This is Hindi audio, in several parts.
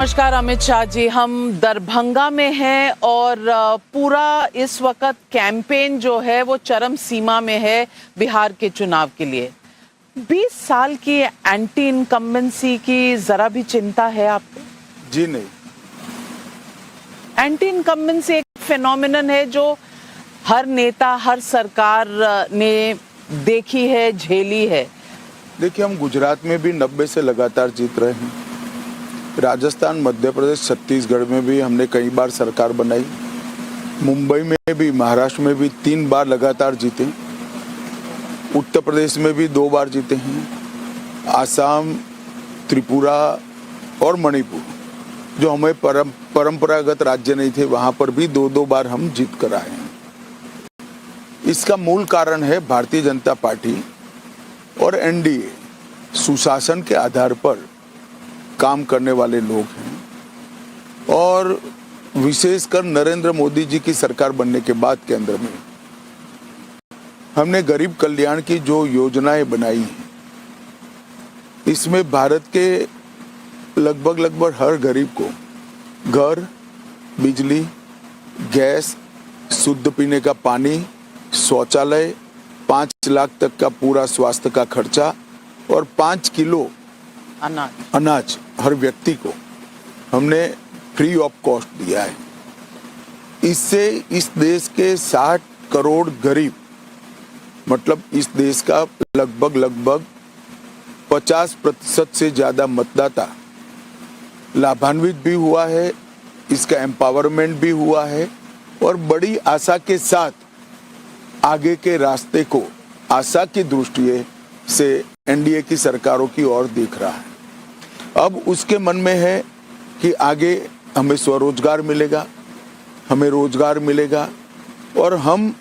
नमस्कार अमित शाह जी, हम दरभंगा में हैं और पूरा इस वक्त कैंपेन जो है वो चरम सीमा में है बिहार के चुनाव के लिए। 20 साल की एंटी इनकम्बेंसी की जरा भी चिंता है आपको? जी नहीं। एंटी इनकम्बेंसी एक फिनोमिनन है जो हर नेता, हर सरकार ने देखी है, झेली है। देखिए, हम गुजरात में भी 90 से लगातार जीत रहे हैं। राजस्थान, मध्य प्रदेश, छत्तीसगढ़ में भी हमने कई बार सरकार बनाई। मुंबई में भी, महाराष्ट्र में भी 3 बार लगातार जीते। उत्तर प्रदेश में भी 2 बार जीते हैं। आसाम, त्रिपुरा और मणिपुर, जो हमें परंपरागत राज्य नहीं थे, वहां पर भी 2-2 बार हम जीत कर आए हैं। इसका मूल कारण है भारतीय जनता पार्टी और एनडीए सुशासन के आधार पर काम करने वाले लोग हैं। और विशेषकर नरेंद्र मोदी जी की सरकार बनने के बाद केंद्र में हमने गरीब कल्याण की जो योजनाएं बनाई हैं, इसमें भारत के लगभग हर गरीब को घर, बिजली, गैस, शुद्ध पीने का पानी, शौचालय, 5 लाख तक का पूरा स्वास्थ्य का खर्चा और 5 किलो अनाज हर व्यक्ति को हमने फ्री ऑफ कॉस्ट दिया है। इससे इस देश के 60 करोड़ गरीब, मतलब इस देश का लगभग 50% से ज्यादा मतदाता लाभान्वित भी हुआ है, इसका एम्पावरमेंट भी हुआ है और बड़ी आशा के साथ आगे के रास्ते को आशा की दृष्टि से एनडीए की सरकारों की ओर देख रहा है। अब उसके मन में है कि आगे हमें स्वरोजगार मिलेगा, हमें रोजगार मिलेगा और हम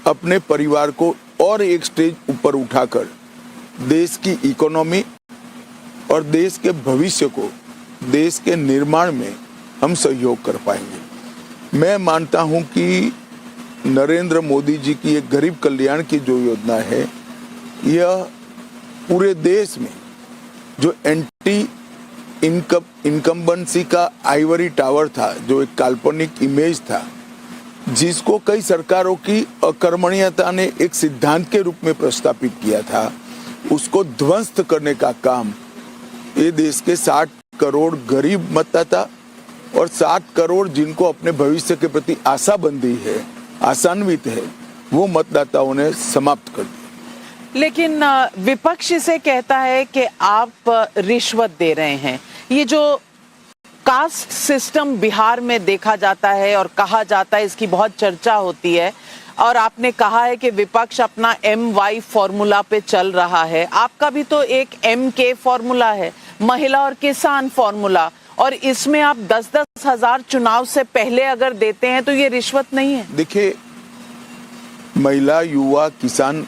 अपने परिवार को और एक स्टेज ऊपर उठाकर देश की इकोनॉमी और देश के भविष्य को, देश के निर्माण में हम सहयोग कर पाएंगे। मैं मानता हूं कि नरेंद्र मोदी जी की एक गरीब कल्याण की जो योजना है, यह पूरे देश में जो एंटी इनकम्बेंसी का आइवरी टावर था, जो एक काल्पनिक इमेज था, जिसको कई सरकारों की अकर्मण्यता ने एक सिद्धांत के रूप में प्रस्तापित किया था, उसको ध्वस्त करने का काम ये देश के 60 करोड़ गरीब मतदाता और 60 करोड़ जिनको अपने भविष्य के प्रति आशा बंधी है, आशान्वित है, वो मतदाताओं ने समाप्त कर दिया। लेकिन विपक्ष इसे कहता है कि आप रिश्वत दे रहे हैं। ये जो कास्ट सिस्टम बिहार में देखा जाता है और कहा जाता है, इसकी बहुत चर्चा होती है और आपने कहा है कि विपक्ष अपना MY फॉर्मूला पे चल रहा है। आपका भी तो एक MK फॉर्मूला है, महिला और किसान फॉर्मूला, और इसमें आप 10-10 हजार चुनाव से पहले अगर देते हैं तो ये रिश्वत नहीं है? देखिए, महिला, युवा, किसान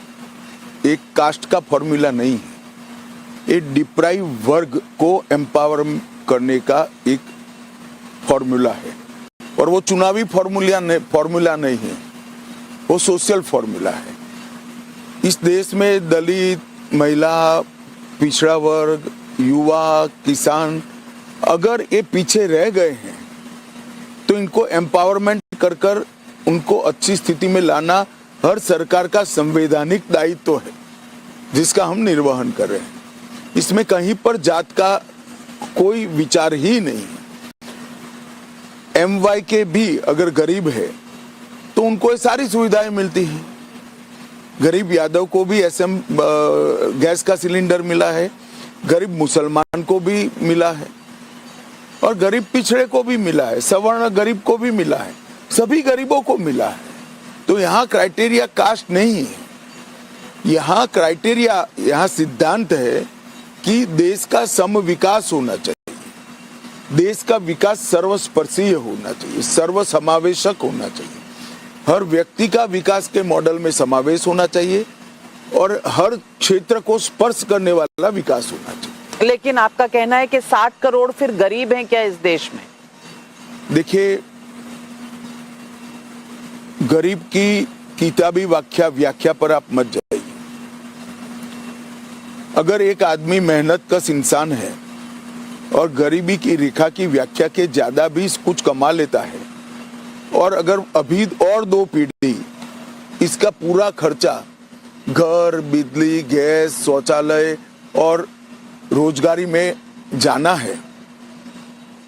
एक कास्ट का फॉर्मूला नहीं है, एक डिप्राइव वर्ग को एम्पावर करने का एक फॉर्मूला है और वो चुनावी फॉर्मूला नहीं है, वो सोशल फॉर्मूला है। इस देश में दलित, महिला, पिछड़ा वर्ग, युवा, किसान अगर ये पीछे रह गए हैं तो इनको एम्पावरमेंट कर उनको अच्छी स्थिति में लाना हर सरकार का संवैधानिक दायित्व है, जिसका हम निर्वहन कर रहे हैं। इसमें कहीं पर जात का कोई विचार ही नहीं है। MY के भी अगर गरीब है तो उनको ये सारी सुविधाएं मिलती हैं। गरीब यादव को भी गैस का सिलेंडर मिला है, गरीब मुसलमान को भी मिला है और गरीब पिछड़े को भी मिला है, सवर्ण गरीब को भी मिला है, सभी गरीबों को मिला है। तो यहाँ क्राइटेरिया कास्ट नहीं है, यहाँ क्राइटेरिया, यहाँ सिद्धांत है कि देश का सम विकास होना चाहिए, देश का विकास सर्वस्पर्शीय होना चाहिए, सर्वसमावेशक होना चाहिए, हर व्यक्ति का विकास के मॉडल में समावेश होना चाहिए और हर क्षेत्र को स्पर्श करने वाला विकास होना चाहिए। लेकिन आपका कहना है कि 60 करोड़ फिर गरीब हैं क्या इस देश में? देखिए, गरीब की किताबी व्याख्या पर आप मत जाइए। अगर एक आदमी मेहनत कश इंसान है और गरीबी की रेखा की व्याख्या के ज्यादा भी कुछ कमा लेता है, और अगर अभी और 2 पीढ़ी इसका पूरा खर्चा घर, बिजली, गैस, शौचालय और रोजगारी में जाना है,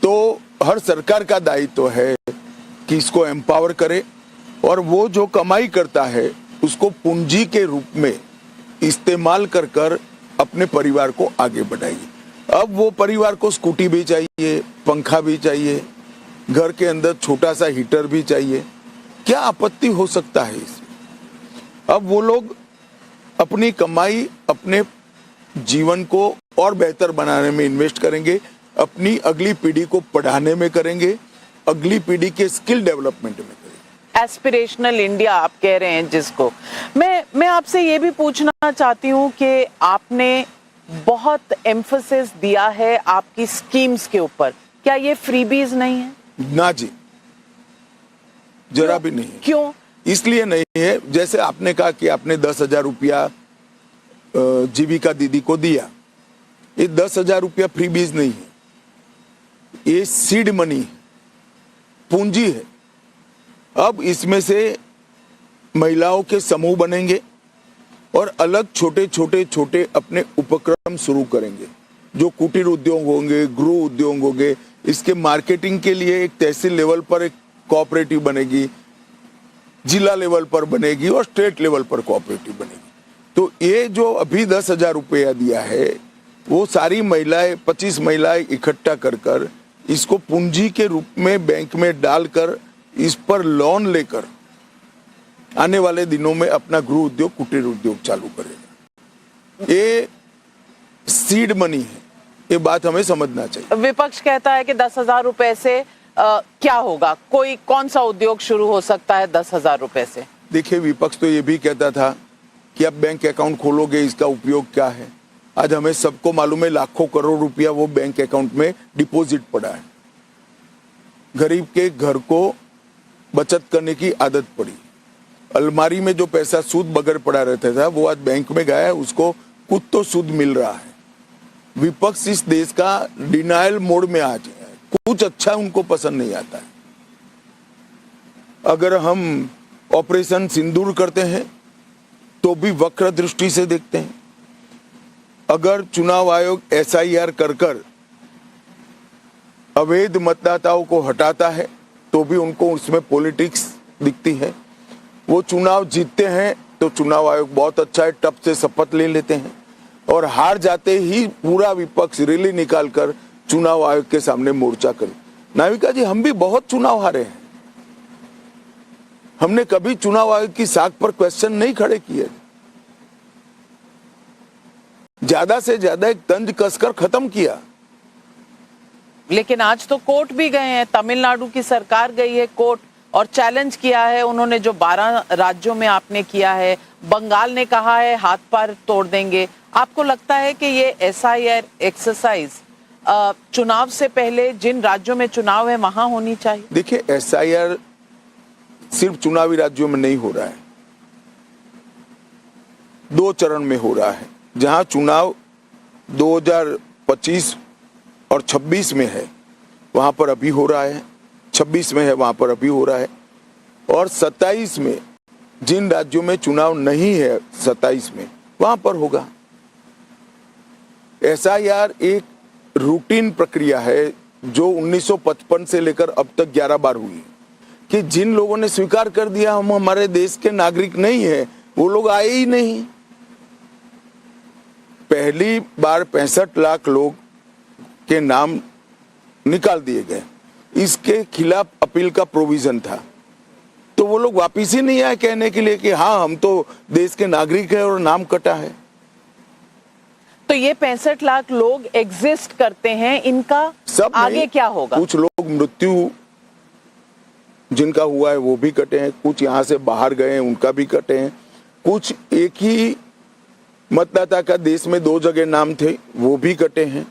तो हर सरकार का दायित्व है कि इसको एम्पावर करे और वो जो कमाई करता है उसको पूंजी के रूप में इस्तेमाल कर कर अपने परिवार को आगे बढ़ाइए। अब वो परिवार को स्कूटी भी चाहिए, पंखा भी चाहिए, घर के अंदर छोटा सा हीटर भी चाहिए, क्या आपत्ति हो सकता है इसमें? अब वो लोग अपनी कमाई अपने जीवन को और बेहतर बनाने में इन्वेस्ट करेंगे, अपनी अगली पीढ़ी को पढ़ाने में करेंगे, अगली पीढ़ी के स्किल डेवलपमेंट में करेंगे। एस्पिरेशनल इंडिया आप कह रहे हैं जिसको, मैं आपसे ये भी पूछना चाहती हूँ कि आपने बहुत एम्फसिस दिया है आपकी स्कीम्स के ऊपर, क्या ये फ्रीबीज नहीं है? ना जी, जरा भी नहीं। क्यों? इसलिए नहीं है, जैसे आपने कहा कि आपने 10,000 रुपया जीविका दीदी को दिया, ये 10,000 रुपया फ्रीबीज नहीं है, ये सीड मनी है, पूंजी है। अब इसमें से महिलाओं के समूह बनेंगे और अलग छोटे छोटे अपने उपक्रम शुरू करेंगे, जो कुटीर उद्योग होंगे, गृह उद्योग होंगे। इसके मार्केटिंग के लिए एक तहसील लेवल पर एक कोऑपरेटिव बनेगी, जिला लेवल पर बनेगी और स्टेट लेवल पर कोऑपरेटिव बनेगी। तो ये जो अभी 10,000 रुपया दिया है, वो सारी महिलाएं, 25 महिलाएं इकट्ठा कर कर इसको पूंजी के रूप में बैंक में डालकर इस पर लोन लेकर आने वाले दिनों में अपना गृह उद्योग, कुटीर उद्योग चालू करेगा। ये सीड मनी है, ये बात हमें समझना चाहिए। विपक्ष कहता है कि 10,000 रुपए से क्या होगा, कौन सा उद्योग शुरू हो सकता है 10,000 रुपए से? देखिए, विपक्ष तो ये भी कहता था कि आप बैंक अकाउंट खोलोगे, इसका उपयोग क्या है। आज हमें सबको मालूम है लाखों करोड़ रुपया वो बैंक अकाउंट में डिपॉजिट पड़ा है। गरीब के घर को बचत करने की आदत पड़ी, अलमारी में जो पैसा सूद बगैर पड़ा रहता था वो आज बैंक में गया है, उसको कुछ तो सूद मिल रहा है। विपक्ष इस देश का डिनायल मोड में आज है, कुछ अच्छा उनको पसंद नहीं आता है। अगर हम ऑपरेशन सिंदूर करते हैं तो भी वक्र दृष्टि से देखते हैं। अगर चुनाव आयोग SIR कर अवैध मतदाताओं को हटाता है तो भी उनको उसमें पॉलिटिक्स दिखती है। वो चुनाव जीतते हैं तो चुनाव आयोग बहुत अच्छा है, टप से शपथ ले लेते हैं, और हार जाते ही पूरा विपक्ष रैली निकालकर चुनाव आयोग के सामने मोर्चा कर। नाविका जी, हम भी बहुत चुनाव हारे हैं, हमने कभी चुनाव आयोग की साख पर क्वेश्चन नहीं खड़े किए। ज्यादा से ज्यादा एक तंज कसकर खत्म किया। लेकिन आज तो कोर्ट भी गए हैं, तमिलनाडु की सरकार गई है कोर्ट और चैलेंज किया है उन्होंने जो 12 राज्यों में आपने किया है। बंगाल ने कहा है हाथ पैर तोड़ देंगे। आपको लगता है कि ये SIR एक्सरसाइज चुनाव से पहले जिन राज्यों में चुनाव है वहां होनी चाहिए? देखिए, SIR सिर्फ चुनावी राज्यों में नहीं हो रहा है, 2 चरण में हो रहा है। जहां चुनाव 2025 और 26 में है वहां पर अभी हो रहा है, 26 में है वहां पर अभी हो रहा है, और 27 में जिन राज्यों में चुनाव नहीं है 27 में वहां पर होगा। SIR एक रूटीन प्रक्रिया है जो 1955 से लेकर अब तक 11 बार हुई है, कि जिन लोगों ने स्वीकार कर दिया हम हमारे देश के नागरिक नहीं है, वो लोग आए ही नहीं। पहली बार 65 लाख लोग के नाम निकाल दिए गए, इसके खिलाफ अपील का प्रोविजन था, तो वो लोग वापिस ही नहीं आए कहने के लिए कि हाँ हम तो देश के नागरिक है और नाम कटा है। तो ये 65 लाख लोग एग्जिस्ट करते हैं, इनका सब आगे क्या होगा? कुछ लोग मृत्यु जिनका हुआ है वो भी कटे हैं, कुछ यहाँ से बाहर गए हैं उनका भी कटे हैं, कुछ एक ही मतदाता का देश में 2 जगह नाम थे वो भी कटे हैं,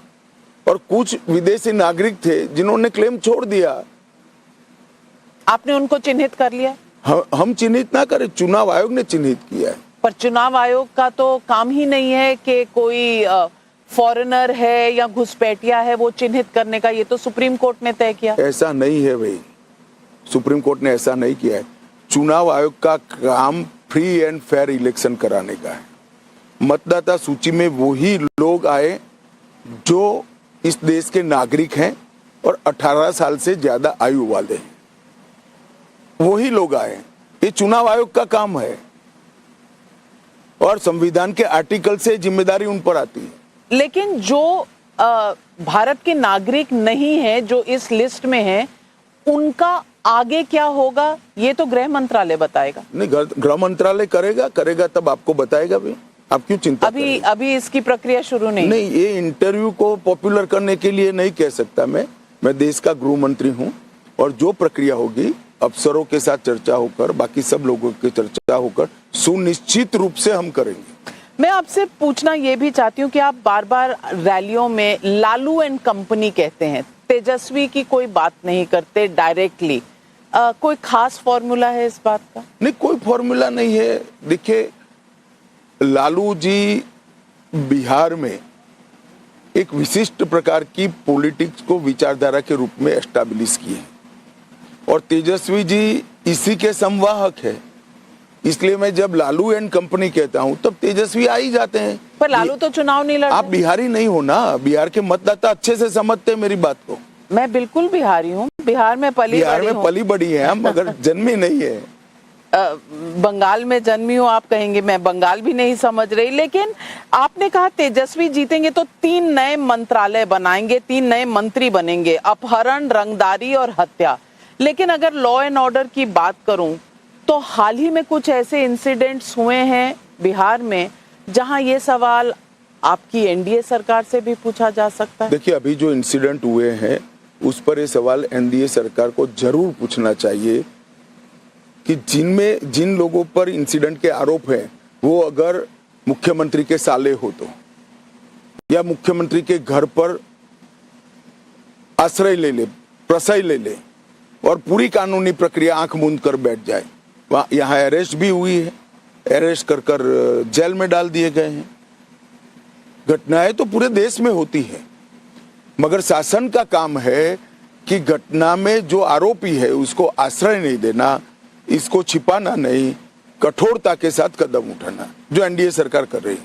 और कुछ विदेशी नागरिक थे जिन्होंने क्लेम छोड़ दिया। आपने उनको चिन्हित कर लिया? हम चिन्हित ना करें, चुनाव आयोग ने चिन्हित किया है। पर चुनाव आयोग का तो काम ही नहीं है कि कोई फॉरेनर है या घुसपैठिया है वो चिन्हित करने का, ये तो सुप्रीम कोर्ट ने तय किया। ऐसा नहीं है भाई, सुप्रीम कोर्ट ने ऐसा नहीं किया है। चुनाव आयोग का काम फ्री एंड फेयर इलेक्शन कराने का है। मतदाता सूची में वही लोग आए जो इस देश के नागरिक हैं और 18 साल से ज्यादा आयु वाले हैं, वही लोग आए। ये चुनाव आयोग का काम है और संविधान के आर्टिकल से जिम्मेदारी उन पर आती है। लेकिन जो भारत के नागरिक नहीं है, जो इस लिस्ट में है, उनका आगे क्या होगा ये तो गृह मंत्रालय बताएगा। नहीं, गृह मंत्रालय करेगा तब आपको बताएगा भी। आप क्यों चिंता अभी इसकी प्रक्रिया शुरू नहीं। ये इंटरव्यू को पॉपुलर करने के लिए नहीं कह सकता। मैं देश का गृह मंत्री हूं और जो प्रक्रिया होगी अफसरों के साथ चर्चा होकर, बाकी सब लोगों की चर्चा होकर सुनिश्चित रूप से हम करेंगे। मैं आपसे पूछना ये भी चाहती हूँ कि आप बार बार रैलियों में लालू एंड कंपनी कहते हैं, तेजस्वी की कोई बात नहीं करते डायरेक्टली। कोई खास फॉर्मूला है इस बात का? नहीं, कोई फॉर्मूला नहीं है। देखिए, लालू जी बिहार में एक विशिष्ट प्रकार की पॉलिटिक्स को विचारधारा के रूप में एस्टैब्लिश किए और तेजस्वी जी इसी के संवाहक है। इसलिए मैं जब लालू एंड कंपनी कहता हूं तब तेजस्वी आ ही जाते हैं। पर लालू तो चुनाव नहीं लड़। आप बिहारी नहीं हो ना, बिहार के मतदाता अच्छे से समझते हैं मेरी बात को। मैं बिल्कुल बिहारी हूँ, बिहार में पली बड़ी है हम, मगर जन्मी नहीं है। बंगाल में जन्मी हूँ आप कहेंगे, मैं बंगाल भी नहीं समझ रही। लेकिन आपने कहा तेजस्वी जीतेंगे तो 3 नए मंत्रालय बनाएंगे, 3 नए मंत्री बनेंगे, अपहरण, रंगदारी और हत्या। लेकिन अगर लॉ एंड ऑर्डर की बात करूं तो हाल ही में कुछ ऐसे इंसिडेंट्स हुए हैं बिहार में जहां ये सवाल आपकी एनडीए सरकार से भी पूछा जा सकता है। देखिए, अभी जो इंसिडेंट हुए हैं उस पर ये सवाल एनडीए सरकार को जरूर पूछना चाहिए कि जिन लोगों पर इंसिडेंट के आरोप हैं वो अगर मुख्यमंत्री के साले हो तो, या मुख्यमंत्री के घर पर आश्रय ले ले, प्रश्रय ले ले और पूरी कानूनी प्रक्रिया आंख मूंद कर बैठ जाए। यहाँ अरेस्ट भी हुई है, अरेस्ट कर जेल में डाल दिए गए हैं। घटनाएं तो पूरे देश में होती है, मगर शासन का काम है कि घटना में जो आरोपी है उसको आश्रय नहीं देना, इसको छिपाना नहीं, कठोरता के साथ कदम उठाना, जो एनडीए सरकार कर रही है।